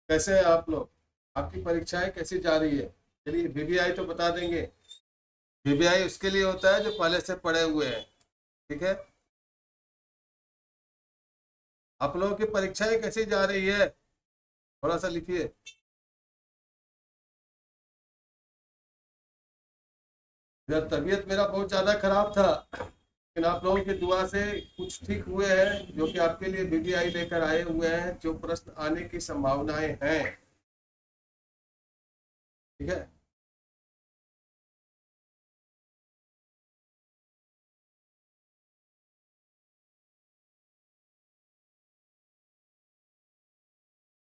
कैसे हैं आप लोग? आपकी परीक्षाएं कैसी जा रही है? चलिए वीवीआई तो बता देंगे। वीवीआई उसके लिए होता है जो पहले से पढ़े हुए हैं। ठीक है। आप लोगों की परीक्षाएं कैसी जा रही है? थोड़ा सा लिखिए। इधर तबीयत मेरा बहुत ज्यादा खराब था, लेकिन आप लोगों की दुआ से कुछ ठीक हुए हैं, जो कि आपके लिए वीवीआई लेकर आए हुए हैं, जो प्रश्न आने की संभावनाएं हैं। ठीक है।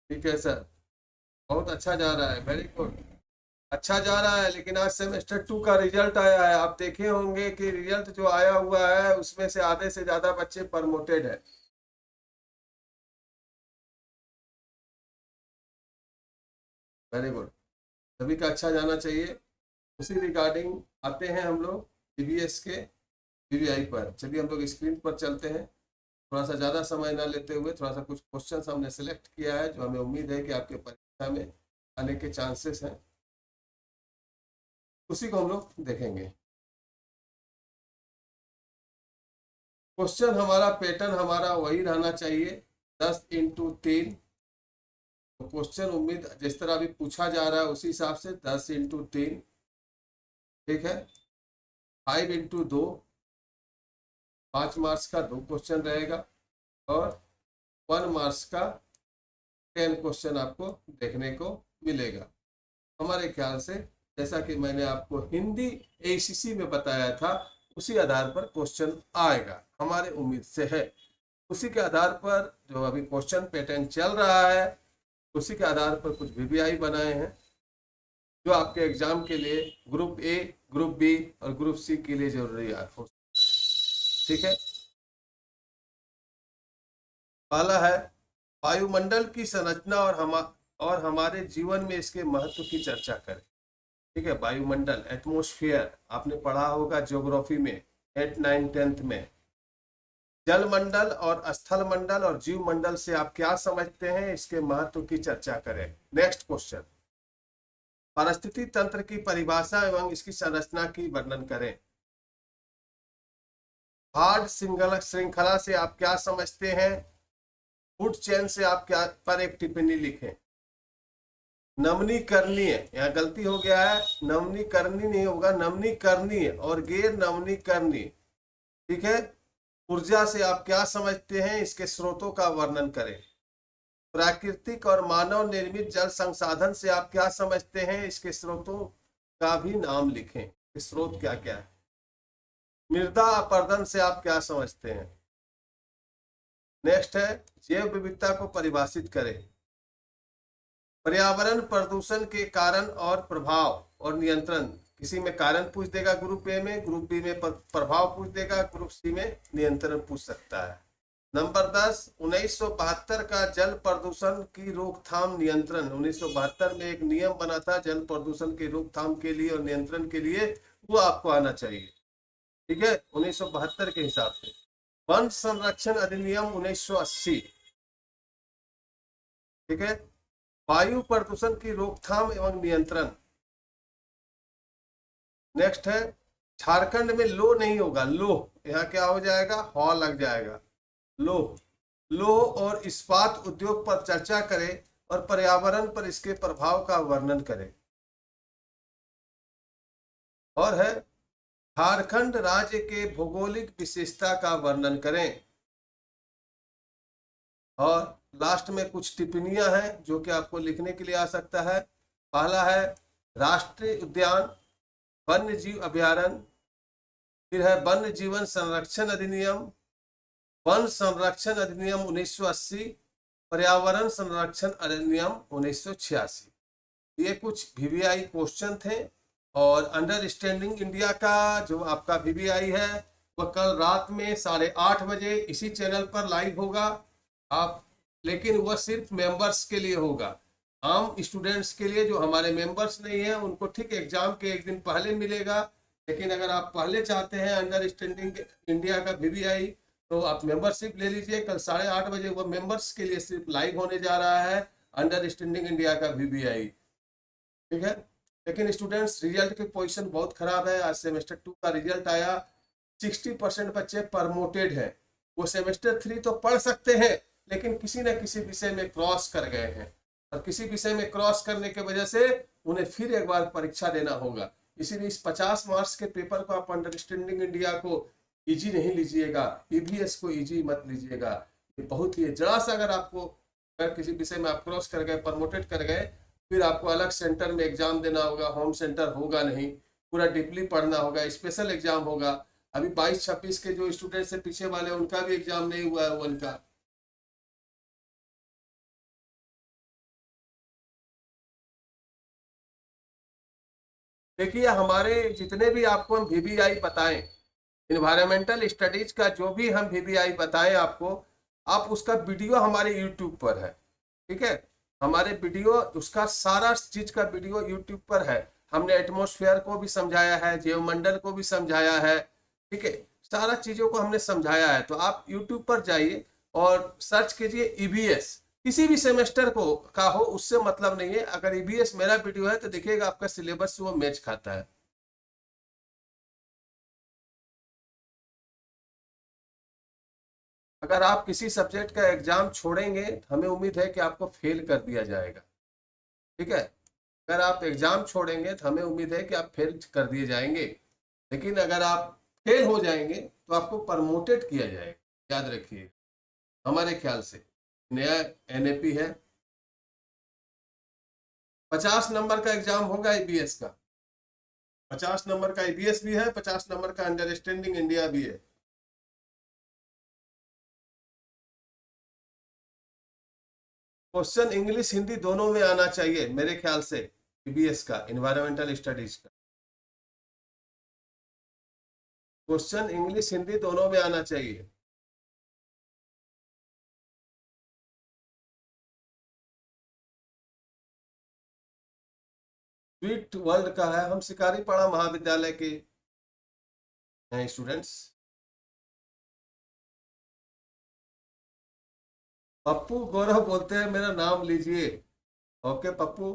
ठीक है सर। बहुत अच्छा जा रहा है, वेरी गुड। अच्छा जा रहा है, लेकिन आज सेमेस्टर 2 का रिजल्ट आया है। आप देखे होंगे कि रिजल्ट जो आया हुआ है उसमें से आधे से ज्यादा बच्चे प्रमोटेड है। Very good. सभी का अच्छा जाना चाहिए। उसी रिगार्डिंग आते हैं हम लोग सीबीएस के वीवीआई पर। चलिए हम लोग स्क्रीन पर चलते हैं। थोड़ा सा ज़्यादा समय ना लेते हुए थोड़ा सा कुछ क्वेश्चंस हमने सेलेक्ट किया है जो हमें उम्मीद है कि आपके परीक्षा में आने के चांसेस हैं, उसी को हम लोग देखेंगे। क्वेश्चन हमारा पैटर्न हमारा वही रहना चाहिए, 10 × 3। तो क्वेश्चन उम्मीद जिस तरह अभी पूछा जा रहा है उसी हिसाब से 10 × 3। ठीक है। 5 × 2, 5 मार्क्स का 2 क्वेश्चन रहेगा। और 1 मार्क्स का 10 क्वेश्चन आपको देखने को मिलेगा हमारे ख्याल से। जैसा कि मैंने आपको हिंदी एसीसी में बताया था, उसी आधार पर क्वेश्चन आएगा, हमारे उम्मीद से है। उसी के आधार पर जो अभी क्वेश्चन पैटर्न चल रहा है, उसी के आधार पर कुछ वीवीआई बनाए हैं जो आपके एग्जाम के लिए ग्रुप ए, ग्रुप बी और ग्रुप सी के लिए जरूरी है। ठीक है। पहला है वायुमंडल की संरचना और हमारे जीवन में इसके महत्व की चर्चा करें। ठीक है। वायुमंडल, एटमॉस्फेयर, आपने पढ़ा होगा ज्योग्राफी में 8, 9, 10th में। जलमंडल और स्थल मंडल और जीव मंडल से आप क्या समझते हैं, इसके महत्व की चर्चा करें। नेक्स्ट क्वेश्चन, पारिस्थितिकी तंत्र की परिभाषा एवं इसकी संरचना की वर्णन करें। हार्ड सिंगल श्रृंखला से आप क्या समझते हैं। फूड चेन से आप क्या पर एक टिप्पणी लिखें। नमनीकरणीय, यहाँ गलती हो गया है, नमनीकरणीय नहीं होगा, नमनीकरणीय और गैर नमनीकरणीय। ठीक है। ऊर्जा से आप क्या समझते हैं, इसके स्रोतों का वर्णन करें। प्राकृतिक और मानव निर्मित जल संसाधन से आप क्या समझते हैं, इसके स्रोतों का भी नाम लिखें, स्रोत क्या क्या है। मृदा अपरदन से आप क्या समझते हैं। नेक्स्ट है जैव विविधता को परिभाषित करें। पर्यावरण प्रदूषण के कारण और प्रभाव और नियंत्रण, किसी में कारण पूछ देगा ग्रुप ए में, ग्रुप बी में प्रभाव पूछ देगा, ग्रुप सी में नियंत्रण पूछ सकता है। नंबर 10, 1972 का जल प्रदूषण की रोकथाम नियंत्रण। 1972 में एक नियम बना था जल प्रदूषण की रोकथाम के लिए और नियंत्रण के लिए, वो आपको आना चाहिए। ठीक है। 1972 के हिसाब से। वन संरक्षण अधिनियम 1980। ठीक है। वायु प्रदूषण की रोकथाम एवं नियंत्रण। नेक्स्ट है झारखंड में लो नहीं होगा, लो, यहाँ क्या हो जाएगा, हॉ लग जाएगा। लो, लोह और इस्पात उद्योग पर चर्चा करें और पर्यावरण पर इसके प्रभाव का वर्णन करें। और है झारखंड राज्य के भौगोलिक विशेषता का वर्णन करें। और लास्ट में कुछ टिप्पणियां हैं जो कि आपको लिखने के लिए आ सकता है। पहला है राष्ट्रीय उद्यान, वन्य जीव अभ्यारण्य, फिर है वन्य जीवन संरक्षण अधिनियम, वन संरक्षण अधिनियम 1980, पर्यावरण संरक्षण अधिनियम 1986। ये कुछ वीवीआई क्वेश्चन थे। और अंडरस्टैंडिंग इंडिया का जो आपका वीवीआई है वह कल रात में 8:30 बजे इसी चैनल पर लाइव होगा। आप, लेकिन वह सिर्फ मेंबर्स के लिए होगा। आम स्टूडेंट्स के लिए जो हमारे मेंबर्स नहीं है उनको ठीक एग्जाम के एक दिन पहले मिलेगा। लेकिन अगर आप पहले चाहते हैं अंडरस्टैंडिंग इंडिया का वीवीआई, तो आप मेंबरशिप ले लीजिए। कल 8:30 बजे वो मेंबर्स के लिए सिर्फ लाइव होने जा रहा है। अंडरस्टैंडिंग इंडिया का VBI, ठीक है। लेकिन स्टूडेंट्स रिजल्ट की पोजीशन बहुत खराब है। आज सेमेस्टर 2 का रिजल्ट आया, 60% बच्चे प्रमोटेड है। वो सेमेस्टर 3 तो पढ़ सकते हैं, लेकिन किसी न किसी विषय में क्रॉस कर गए हैं, और किसी विषय में क्रॉस करने की वजह से उन्हें फिर एक बार परीक्षा देना होगा। इसीलिए इस 50 मार्क्स के पेपर को आप अंडरस्टैंडिंग इंडिया को इजी नहीं लीजिएगा, EVS को इजी मत लीजिएगा। ये बहुत ही जरा सा अगर आपको, अगर किसी विषय में आप क्रॉस कर गए, प्रमोटेड कर गए, फिर आपको अलग सेंटर में एग्जाम देना होगा, होम सेंटर होगा नहीं, पूरा डीपली पढ़ना होगा, स्पेशल एग्जाम होगा। अभी 22-26 के जो स्टूडेंट से पीछे वाले, उनका भी एग्जाम नहीं हुआ है उनका। देखिए, हमारे जितने भी आपको हम VBI बताएं, इन्वायरमेंटल स्टडीज का जो भी हम VBI बताएं आपको, आप उसका वीडियो हमारे यूट्यूब पर है, ठीक है। हमारे वीडियो, उसका सारा चीज का वीडियो यूट्यूब पर है। हमने एटमॉस्फेयर को भी समझाया है, जीवमंडल को भी समझाया है, ठीक है। सारा चीजों को हमने समझाया है। तो आप यूट्यूब पर जाइए और सर्च कीजिए EVS, किसी भी सेमेस्टर को का हो उससे मतलब नहीं है। अगर EVS मेरा वीडियो है तो देखिएगा आपका सिलेबस से वो मैच खाता है। अगर आप किसी सब्जेक्ट का एग्जाम छोड़ेंगे, हमें उम्मीद है कि आपको फेल कर दिया जाएगा, ठीक है। अगर आप एग्जाम छोड़ेंगे तो हमें उम्मीद है कि आप फेल कर दिए जाएंगे। लेकिन अगर आप फेल हो जाएंगे तो आपको प्रमोटेड किया जाएगा, याद रखिए। हमारे ख्याल से नया NAP है, 50 नंबर का एग्जाम होगा EBS का। 50 नंबर का EBS भी है, 50 नंबर का अंडरस्टैंडिंग इंडिया भी है। क्वेश्चन इंग्लिश हिंदी दोनों में आना चाहिए मेरे ख्याल से। EBS का, इन्वायरमेंटल स्टडीज का क्वेश्चन इंग्लिश हिंदी दोनों में आना चाहिए। स्वीट वर्ल्ड का है, हम शिकारी पाड़ा महाविद्यालय के हैं स्टूडेंट्स। पप्पू गौरव बोलते हैं, मेरा नाम लीजिए। ओके पप्पू,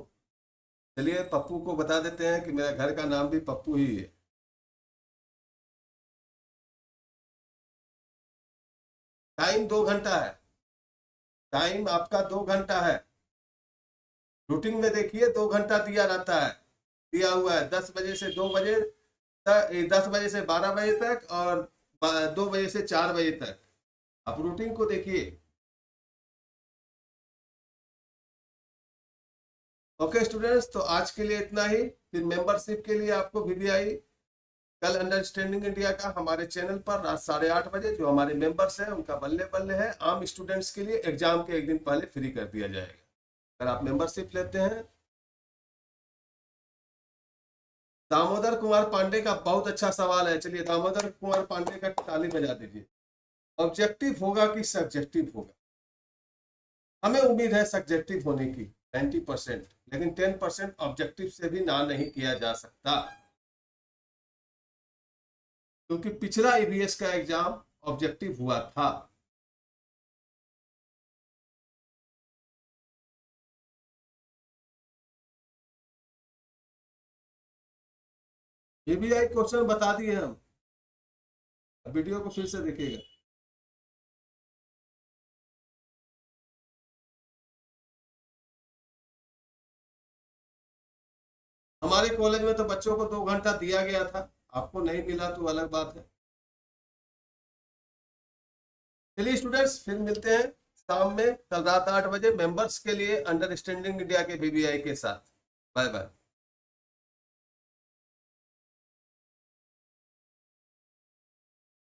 चलिए पप्पू को बता देते हैं कि मेरा घर का नाम भी पप्पू ही है। टाइम 2 घंटा है, टाइम आपका 2 घंटा है। रूटीन में देखिए 2 घंटा दिया रहता है, दिया हुआ है 10 बजे से 2 बजे तक, 10 बजे से 12 बजे तक, और 2 बजे से 4 बजे तक। आप रूटीन को देखिए। ओके स्टूडेंट्स, तो आज के लिए इतना ही। फिर मेंबरशिप के लिए आपको VBI कल अंडरस्टैंडिंग इंडिया का हमारे चैनल पर रात 8:30 बजे, जो हमारे मेंबर्स हैं उनका बल्ले बल्ले है। आम स्टूडेंट्स के लिए एग्जाम के एक दिन पहले फ्री कर दिया जाएगा, अगर आप मेंबरशिप लेते हैं। दामोदर कुमार पांडे का बहुत अच्छा सवाल है। चलिए दामोदर कुमार पांडे का ताली बजा दीजिए। ऑब्जेक्टिव होगा कि सब्जेक्टिव होगा? हमें उम्मीद है सब्जेक्टिव होने की 90%, लेकिन 10% ऑब्जेक्टिव से भी ना नहीं किया जा सकता, क्योंकि पिछला EVS का एग्जाम ऑब्जेक्टिव हुआ था। VBI क्वेश्चन बता दिए हम, वीडियो को फिर से देखिएगा। हमारे कॉलेज में तो बच्चों को 2 घंटा दिया गया था, आपको नहीं मिला तो अलग बात है। चलिए स्टूडेंट्स, फिर मिलते हैं शाम में कल रात 8 बजे मेंबर्स के लिए अंडरस्टैंडिंग इंडिया के VBI के साथ। Bye bye.